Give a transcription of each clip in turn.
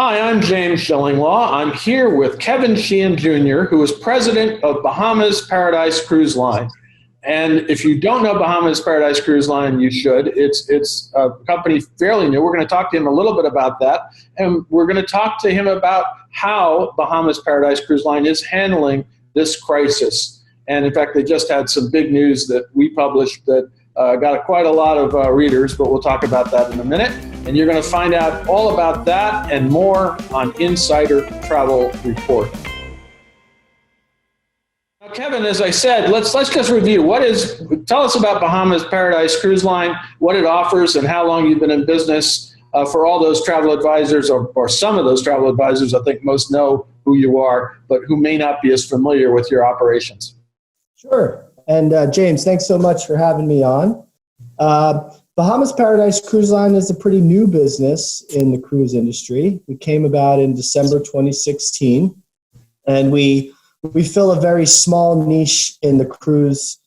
Hi, I'm James Shillinglaw. I'm here with Kevin Sheehan Jr., who is president of Bahamas Paradise Cruise Line. And if you don't know Bahamas Paradise Cruise Line, you should. It's a company fairly new. We're going to talk to him a little bit about that. And we're going to talk to him about how Bahamas Paradise Cruise Line is handling this crisis. And in fact, they just had some big news that we published that got quite a lot of readers, but we'll talk about that in a minute. And you're going to find out all about that and more on Insider Travel Report. Now, Kevin, as I said, let's just review. Tell us about Bahamas Paradise Cruise Line, what it offers, and how long you've been in business for all those travel advisors, or some of those travel advisors. I think most know who you are, but who may not be as familiar with your operations. Sure. And James, thanks so much for having me on. Bahamas Paradise Cruise Line is a pretty new business in the cruise industry. We came about in December 2016, and we fill a very small niche in the cruise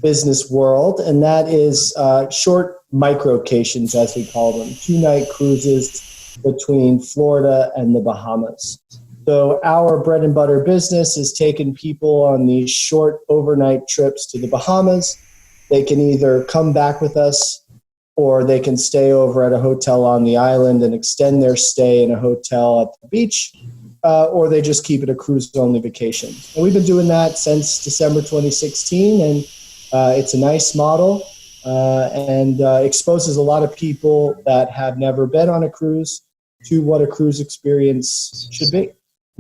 business world, and that is short microcations, as we call them, 2-night cruises between Florida and the Bahamas. So our bread and butter business is taking people on these short overnight trips to the Bahamas. They can either come back with us, or they can stay over at a hotel on the island and extend their stay in a hotel at the beach, or they just keep it a cruise-only vacation. And we've been doing that since December 2016, and it's a nice model and exposes a lot of people that have never been on a cruise to what a cruise experience should be.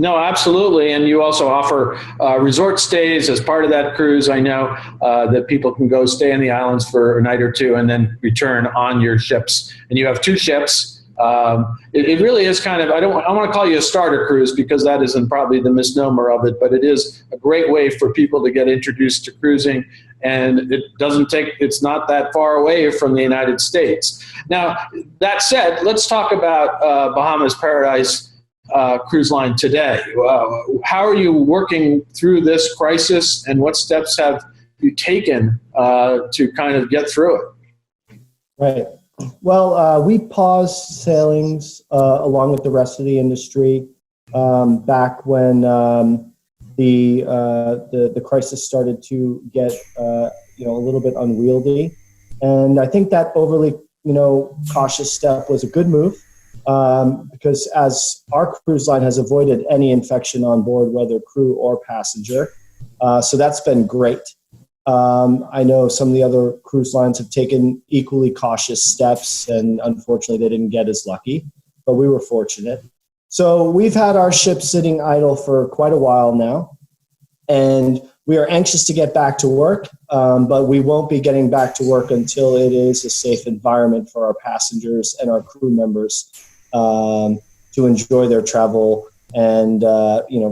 No, absolutely. And you also offer resort stays as part of that cruise. I know that people can go stay in the islands for a night or two and then return on your ships. And you have 2 ships. It really is kind of, I want to call you a starter cruise, because that isn't probably the misnomer of it, but it is a great way for people to get introduced to cruising. And it's not that far away from the United States. Now, that said, let's talk about Bahamas Paradise Cruise Line today. How are you working through this crisis, and what steps have you taken to kind of get through it? Right. Well, we paused sailings along with the rest of the industry back when the crisis started to get a little bit unwieldy, and I think that overly cautious step was a good move. Because as our cruise line has avoided any infection on board, whether crew or passenger. So that's been great. I know some of the other cruise lines have taken equally cautious steps, and unfortunately they didn't get as lucky, but we were fortunate. So we've had our ship sitting idle for quite a while now, and we are anxious to get back to work, but we won't be getting back to work until it is a safe environment for our passengers and our crew members to enjoy their travel and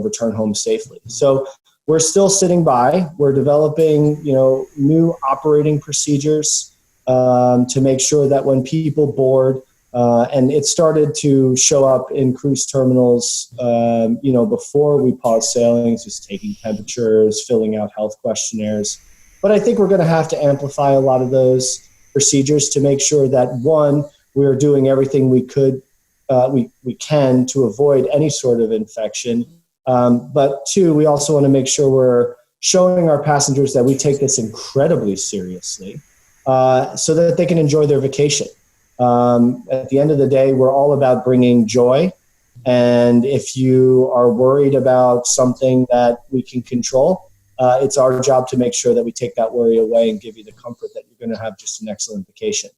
return home safely. So we're still sitting by. We're developing new operating procedures to make sure that when people board, and it started to show up in cruise terminals before we paused sailings, just taking temperatures, filling out health questionnaires. But I think we're going to have to amplify a lot of those procedures to make sure that, one, we are doing everything we can to avoid any sort of infection. But 2, we also want to make sure we're showing our passengers that we take this incredibly seriously so that they can enjoy their vacation. At the end of the day, we're all about bringing joy. And if you are worried about something that we can control, it's our job to make sure that we take that worry away and give you the comfort that you're going to have just an excellent vacation.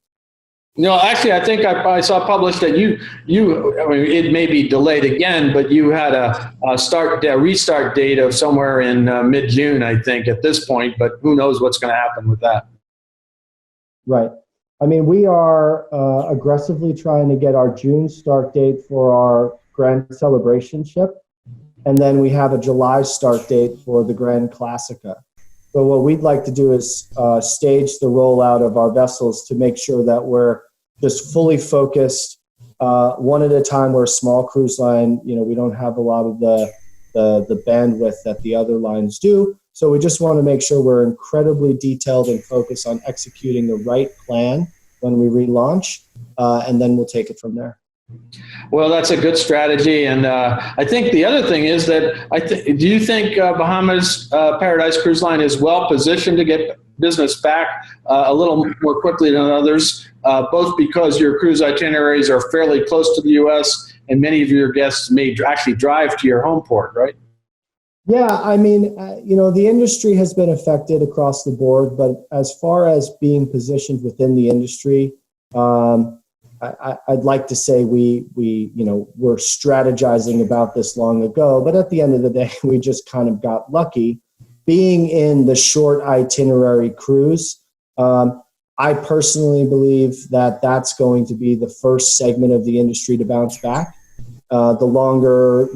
Actually, I think I saw published that it may be delayed again, but you had a restart date of somewhere in mid-June, I think, at this point, but who knows what's going to happen with that. Right. I mean, we are aggressively trying to get our June start date for our Grand Celebration ship, and then we have a July start date for the Grand Classica. So what we'd like to do is stage the rollout of our vessels to make sure that we're just fully focused, one at a time. We're a small cruise line. We don't have a lot of the bandwidth that the other lines do. So we just want to make sure we're incredibly detailed and focused on executing the right plan when we relaunch, and then we'll take it from there. Well, that's a good strategy, and I think the other thing is that do you think Bahamas Paradise Cruise Line is well positioned to get business back a little more quickly than others, both because your cruise itineraries are fairly close to the U.S. and many of your guests may actually drive to your home port, right? Yeah, I mean, the industry has been affected across the board, but as far as being positioned within the industry, I'd like to say we're strategizing about this long ago, but at the end of the day, we just kind of got lucky. Being in the short itinerary cruise, I personally believe that that's going to be the first segment of the industry to bounce back. The longer,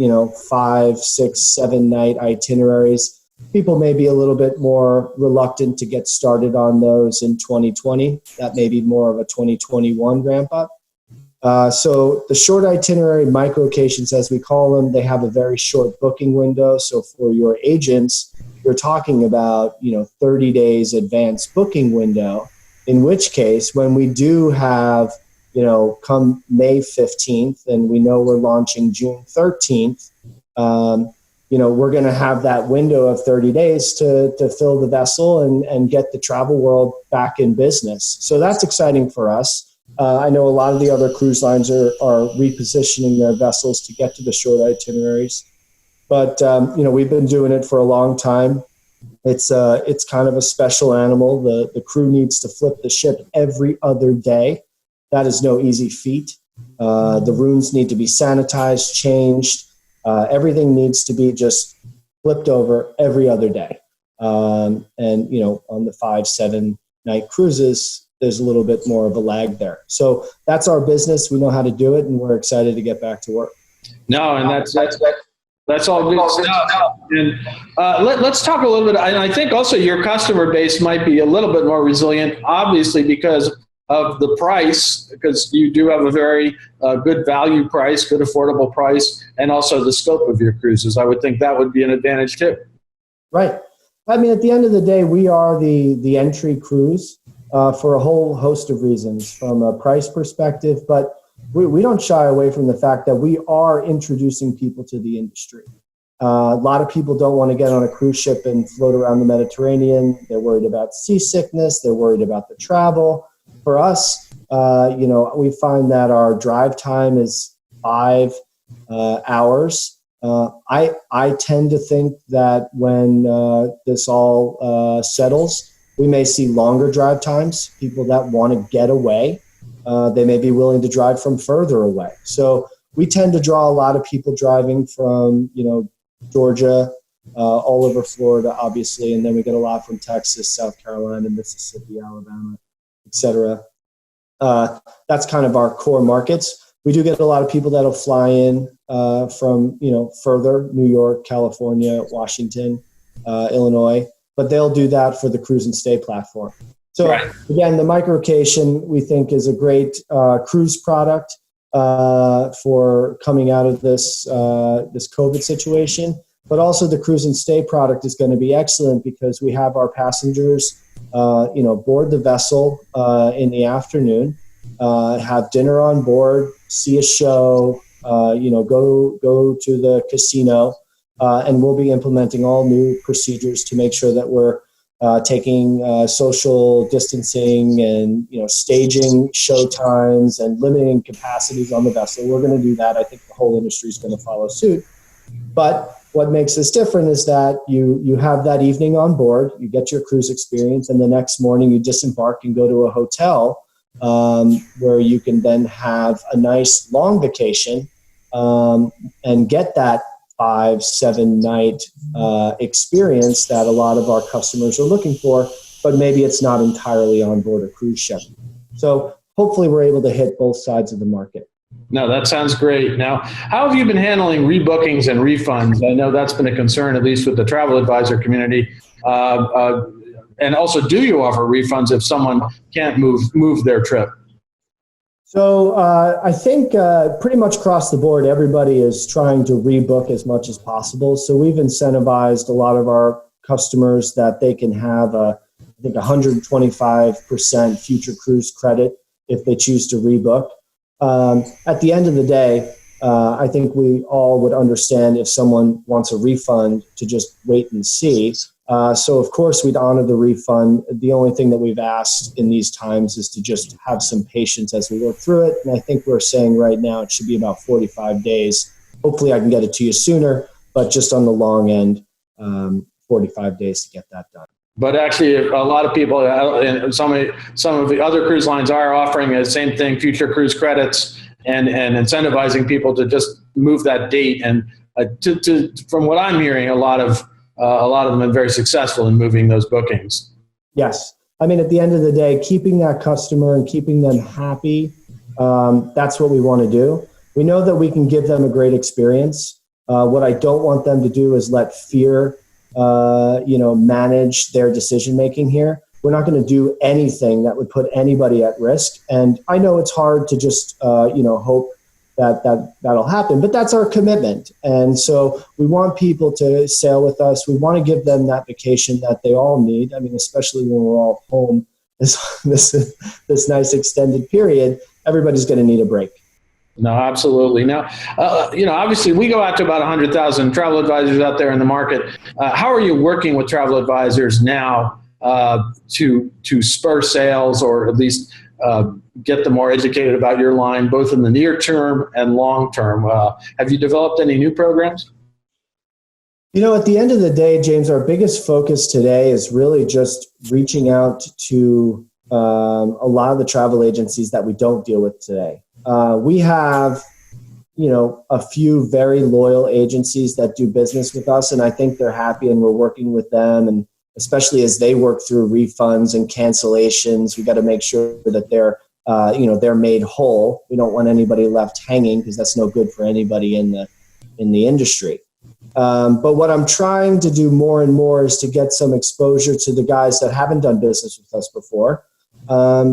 5, 6, 7 night itineraries, people may be a little bit more reluctant to get started on those in 2020. That may be more of a 2021 ramp up. So the short itinerary microcations, as we call them, they have a very short booking window. So for your agents, you're talking about, 30 days advance booking window, in which case when we do have, come May 15th, and we know we're launching June 13th, we're going to have that window of 30 days to fill the vessel and get the travel world back in business. So that's exciting for us. I know a lot of the other cruise lines are repositioning their vessels to get to the short itineraries. But, we've been doing it for a long time. It's kind of a special animal. The crew needs to flip the ship every other day. That is no easy feat. The rooms need to be sanitized, changed. Everything needs to be just flipped over every other day. And, on the 5-7 night cruises, there's a little bit more of a lag there. So that's our business. We know how to do it, and we're excited to get back to work. No, and that's all good stuff. And let's talk a little bit. And I think also your customer base might be a little bit more resilient, obviously, because of the price, because you do have a very good value price, good affordable price, and also the scope of your cruises. I would think that would be an advantage too. Right. I mean, at the end of the day, we are the entry cruise for a whole host of reasons from a price perspective, but we don't shy away from the fact that we are introducing people to the industry. A lot of people don't want to get on a cruise ship and float around the Mediterranean. They're worried about seasickness. They're worried about the travel. For us, we find that our drive time is 5 hours. I tend to think that when this all settles, we may see longer drive times, people that want to get away. They may be willing to drive from further away. So we tend to draw a lot of people driving from, Georgia, all over Florida, obviously, and then we get a lot from Texas, South Carolina, Mississippi, Alabama, etc. That's kind of our core markets. We do get a lot of people that'll fly in from, further, New York, California, Washington, Illinois, but they'll do that for the cruise and stay platform. So Again, the microcation we think is a great cruise product for coming out of this COVID situation, but also the cruise and stay product is going to be excellent because we have our passengers, board the vessel in the afternoon, have dinner on board, see a show, go to the casino, and we'll be implementing all new procedures to make sure that we're taking social distancing and staging show times and limiting capacities on the vessel. We're going to do that. I think the whole industry is going to follow suit. But what makes this different is that you have that evening on board, you get your cruise experience, and the next morning you disembark and go to a hotel where you can then have a nice long vacation and get that 5-7 night experience that a lot of our customers are looking for, but maybe it's not entirely on board a cruise ship. So hopefully we're able to hit both sides of the market. No, that sounds great. Now, how have you been handling rebookings and refunds? I know that's been a concern, at least with the travel advisor community. And also, do you offer refunds if someone can't move their trip? So I think pretty much across the board, everybody is trying to rebook as much as possible. So we've incentivized a lot of our customers that they can have I think 125% future cruise credit if they choose to rebook. At the end of the day, I think we all would understand if someone wants a refund to just wait and see. So of course we'd honor the refund. The only thing that we've asked in these times is to just have some patience as we work through it. And I think we're saying right now it should be about 45 days. Hopefully I can get it to you sooner, but just on the long end, 45 days to get that done. But actually, a lot of people, and some of the other cruise lines are offering the same thing, future cruise credits, and incentivizing people to just move that date. And from what I'm hearing, a lot of them have been very successful in moving those bookings. Yes. I mean, at the end of the day, keeping that customer and keeping them happy, that's what we want to do. We know that we can give them a great experience. What I don't want them to do is let fear manage their decision making here. We're not going to do anything that would put anybody at risk. And I know it's hard to just, hope that'll happen, but that's our commitment. And so we want people to sail with us. We want to give them that vacation that they all need. I mean, especially when we're all home this nice extended period, everybody's going to need a break. No, absolutely. Now, obviously we go out to about 100,000 travel advisors out there in the market. How are you working with travel advisors now to spur sales, or at least get them more educated about your line, both in the near term and long term? Have you developed any new programs? At the end of the day, James, our biggest focus today is really just reaching out to a lot of the travel agencies that we don't deal with today. We have, a few very loyal agencies that do business with us, and I think they're happy and we're working with them. And especially as they work through refunds and cancellations, we got to make sure that they're made whole. We don't want anybody left hanging, because that's no good for anybody in the industry. But what I'm trying to do more and more is to get some exposure to the guys that haven't done business with us before,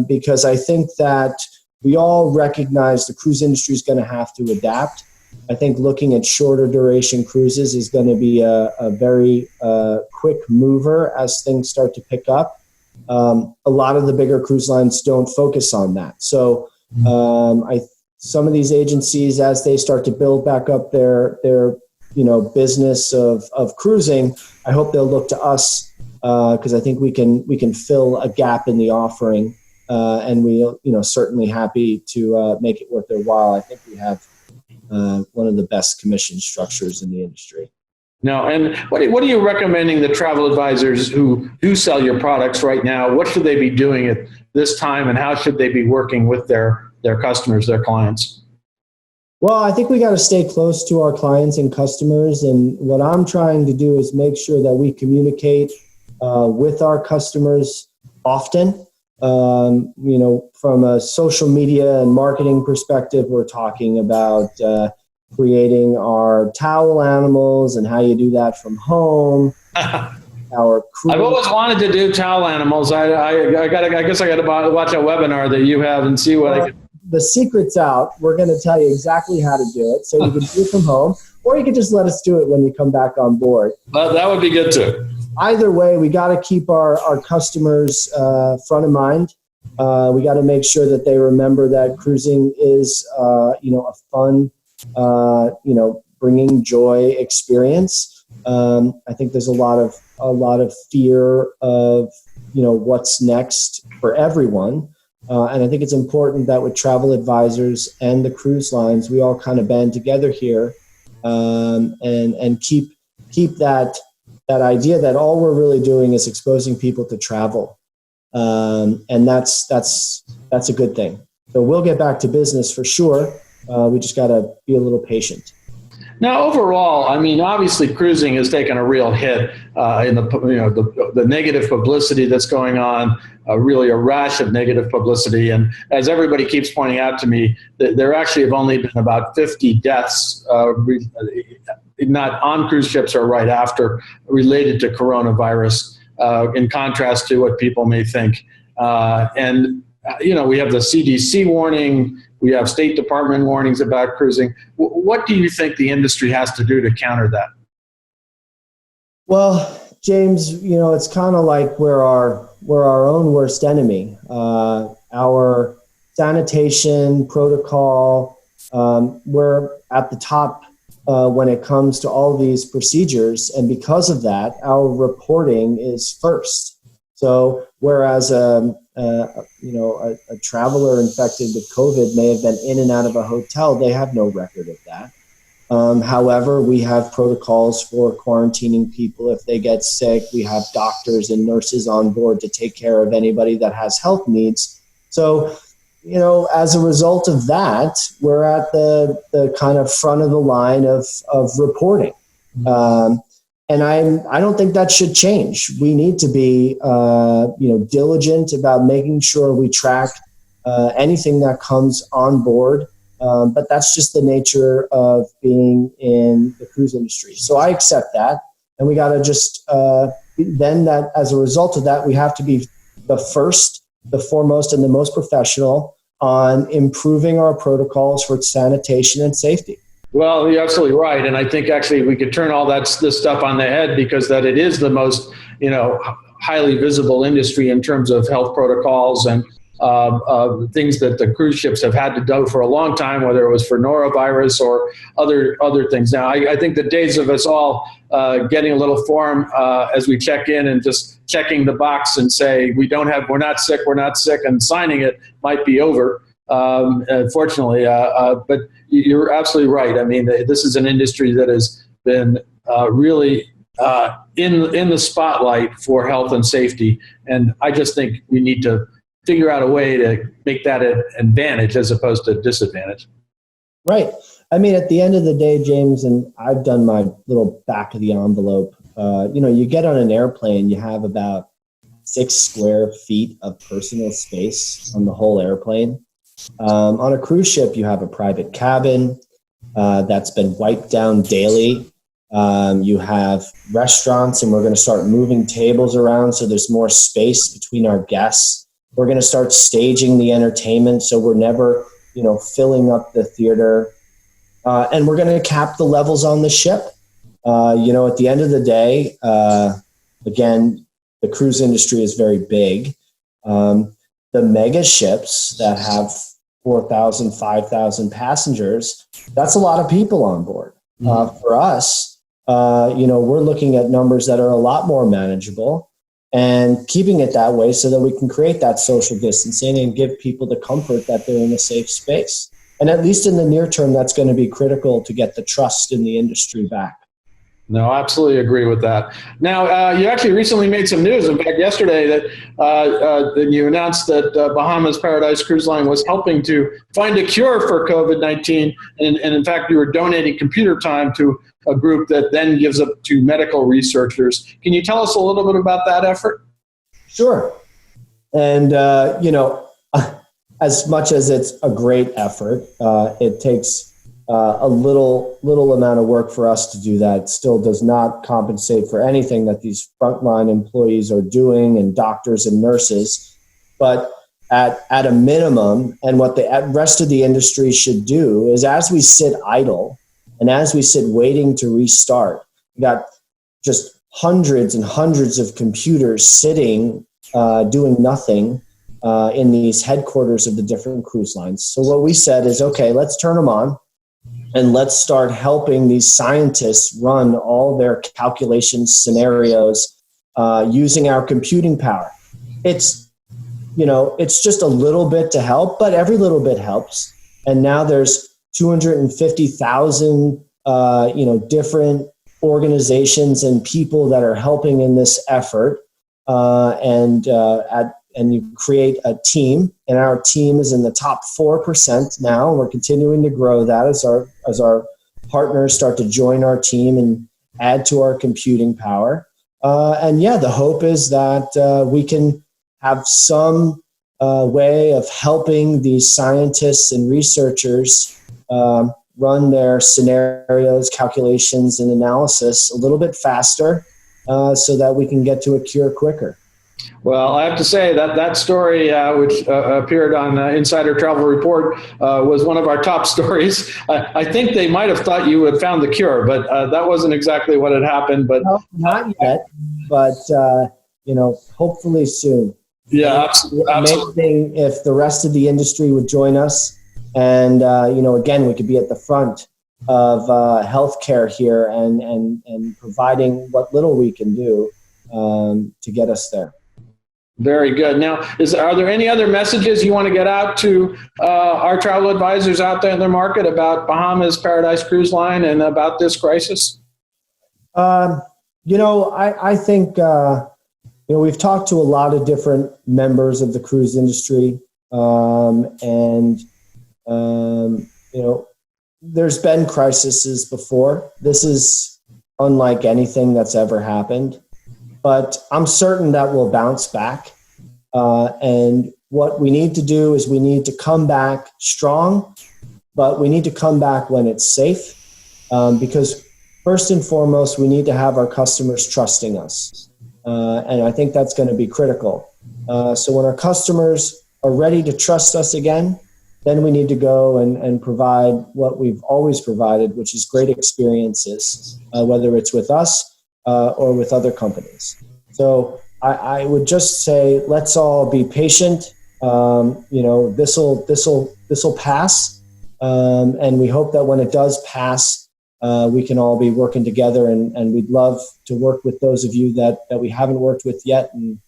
because I think that we all recognize the cruise industry is going to have to adapt. I think looking at shorter duration cruises is going to be a very quick mover as things start to pick up. A lot of the bigger cruise lines don't focus on that. So some of these agencies, as they start to build back up their business of cruising, I hope they'll look to us, because I think we can fill a gap in the offering. And we, certainly happy to make it worth their while. I think we have one of the best commission structures in the industry. No, and what are you recommending the travel advisors who do sell your products right now? What should they be doing at this time, and how should they be working with their customers, their clients? Well, I think we got to stay close to our clients and customers. And what I'm trying to do is make sure that we communicate with our customers often. From a social media and marketing perspective, we're talking about creating our towel animals and how you do that from home. I've always wanted to do towel animals. I guess I got to watch a webinar that you have and see what I can. The secret's out. We're going to tell you exactly how to do it. So you can do it from home, or you can just let us do it when you come back on board. Well, that would be good too. Either way, we got to keep our customers front of mind. We got to make sure that they remember that cruising is, a fun, bringing joy experience. I think there's a lot of fear of, what's next for everyone. And I think it's important that with travel advisors and the cruise lines, we all kind of band together here and keep that idea that all we're really doing is exposing people to travel. And that's a good thing. So we'll get back to business for sure. We just got to be a little patient. Now, overall, I mean, obviously cruising has taken a real hit in the negative publicity that's going on, really a rash of negative publicity. And as everybody keeps pointing out to me, there actually have only been about 50 deaths, not on cruise ships or right after, related to coronavirus, in contrast to what people may think. We have the CDC warning. We have State Department warnings about cruising. What do you think the industry has to do to counter that? Well, James, it's kind of like we're our own worst enemy. Our sanitation protocol. We're at the top when it comes to all these procedures, and because of that, our reporting is first. So whereas a traveler infected with COVID may have been in and out of a hotel, they have no record of that. However, we have protocols for quarantining people if they get sick. We have doctors and nurses on board to take care of anybody that has health needs. So, as a result of that, we're at the kind of front of the line of reporting. And I don't think that should change. We need to be, diligent about making sure we track anything that comes on board. But that's just the nature of being in the cruise industry. So I accept that. And we got to just, then that as a result of that, we have to be the first, the foremost, and the most professional on improving our protocols for sanitation and safety. Well, you're absolutely right. And I think actually we could turn all this stuff on the head, because that it is the most, highly visible industry in terms of health protocols and things that the cruise ships have had to do for a long time, whether it was for norovirus or other things. Now, I think the days of us all getting a little form as we check in and just checking the box and say, we're not sick, and signing it might be over, fortunately. But you're absolutely right. I mean, this is an industry that has been really in the spotlight for health and safety. And I just think we need to figure out a way to make that an advantage as opposed to disadvantage. Right. I mean, at the end of the day, James, and I've done my little back of the envelope, you get on an airplane, you have about 6 square feet of personal space on the whole airplane. On a cruise ship, you have a private cabin that's been wiped down daily. You have restaurants, and we're going to start moving tables around so there's more space between our guests. We're going to start staging the entertainment so we're never, filling up the theater. And we're going to cap the levels on the ship. At the end of the day, again, the cruise industry is very big. The mega ships that have 4,000, 5,000 passengers, that's a lot of people on board. For us, we're looking at numbers that are a lot more manageable, and keeping it that way so that we can create that social distancing and give people the comfort that they're in a safe space. And at least in the near term, that's going to be critical to get the trust in the industry back. No, I absolutely agree with that. Now, you actually recently made some news. In fact, yesterday that you announced that Bahamas Paradises Cruise Line was helping to find a cure for COVID-19. And in fact, you were donating computer time to a group that then gives up to medical researchers. Can you tell us a little bit about that effort? Sure. And, as much as it's a great effort, it takes a little amount of work for us to do that. It still does not compensate for anything that these frontline employees are doing, and doctors and nurses. But at a minimum, and what the rest of the industry should do is, as we sit idle and as we sit waiting to restart, we got just hundreds and hundreds of computers sitting doing nothing in these headquarters of the different cruise lines. So what we said is, okay, let's turn them on. And let's start helping these scientists run all their calculations, scenarios, using our computing power. It's just a little bit to help, but every little bit helps. And now there's 250,000, different organizations and people that are helping in this effort. And you create a team, and our team is in the top 4% now. And we're continuing to grow that as our partners start to join our team and add to our computing power. The hope is that we can have some way of helping these scientists and researchers run their scenarios, calculations, and analysis a little bit faster so that we can get to a cure quicker. Well, I have to say that story, which appeared on Insider Travel Report, was one of our top stories. I think they might have thought you had found the cure, but that wasn't exactly what had happened. But no, not yet, but hopefully soon. Yeah, Absolutely. absolutely. Amazing if the rest of the industry would join us. And, again, we could be at the front of healthcare here and providing what little we can do to get us there. Very good. Now, are there any other messages you want to get out to our travel advisors out there in the market about Bahamas Paradise Cruise Line and about this crisis? I think, we've talked to a lot of different members of the cruise industry, there's been crises before. This is unlike anything that's ever happened, but I'm certain that we'll bounce back. And what we need to do is we need to come back strong, but we need to come back when it's safe, because first and foremost, we need to have our customers trusting us. And I think that's going to be critical. So when our customers are ready to trust us again, then we need to go and provide what we've always provided, which is great experiences, whether it's with us or with other companies. So I would just say, let's all be patient. This'll pass, and we hope that when it does pass, we can all be working together, and we'd love to work with those of you that we haven't worked with yet and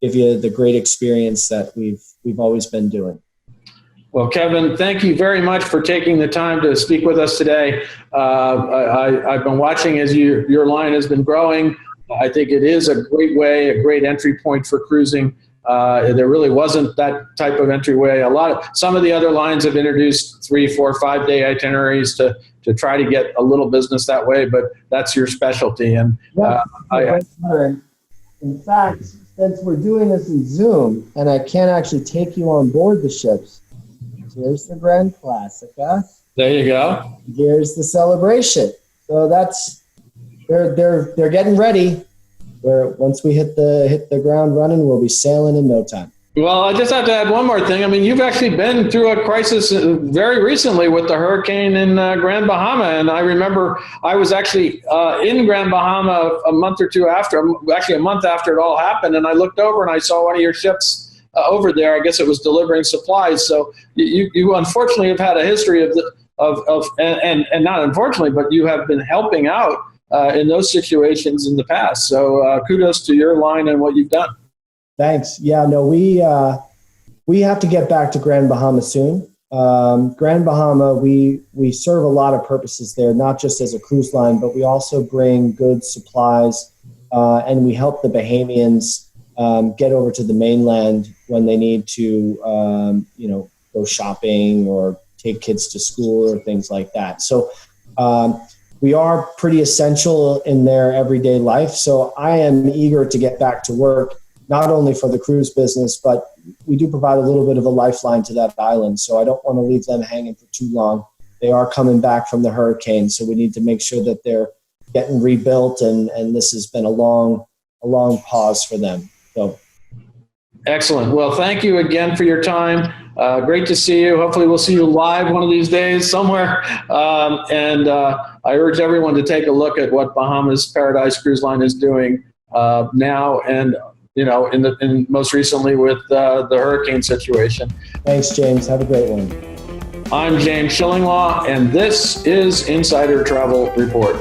give you the great experience that we've always been doing. Well, Kevin, thank you very much for taking the time to speak with us today. I've been watching as your line has been growing. I think it is a great way, a great entry point for cruising. There really wasn't that type of entryway. Some of the other lines have introduced 3, 4, 5 day itineraries to try to get a little business that way, but that's your specialty. And in fact, since we're doing this in Zoom and I can't actually take you on board the ships, here's the Grand Classica. There you go. Here's the Celebration. So they're getting ready. Where once we hit the ground running, we'll be sailing in no time. Well, I just have to add one more thing. I mean, you've actually been through a crisis very recently with the hurricane in Grand Bahama. And I remember I was actually in Grand Bahama a month after it all happened. And I looked over and I saw one of your ships over there. I guess it was delivering supplies. So you unfortunately have had a history and not unfortunately, but you have been helping out in those situations in the past. So kudos to your line and what you've done. Thanks. Yeah, no, we have to get back to Grand Bahama soon. Grand Bahama, we serve a lot of purposes there, not just as a cruise line, but we also bring goods, supplies, and we help the Bahamians get over to the mainland when they need to, go shopping or take kids to school or things like that. So we are pretty essential in their everyday life. So I am eager to get back to work, not only for the cruise business, but we do provide a little bit of a lifeline to that island. So I don't want to leave them hanging for too long. They are coming back from the hurricane, so we need to make sure that they're getting rebuilt, and this has been a long pause for them. So. Excellent. Well, thank you again for your time. Great to see you. Hopefully we'll see you live one of these days somewhere. I urge everyone to take a look at what Bahamas Paradise Cruise Line is doing now, and most recently with the hurricane situation. Thanks, James. Have a great one. I'm James Schillinglaw, and this is Insider Travel Report.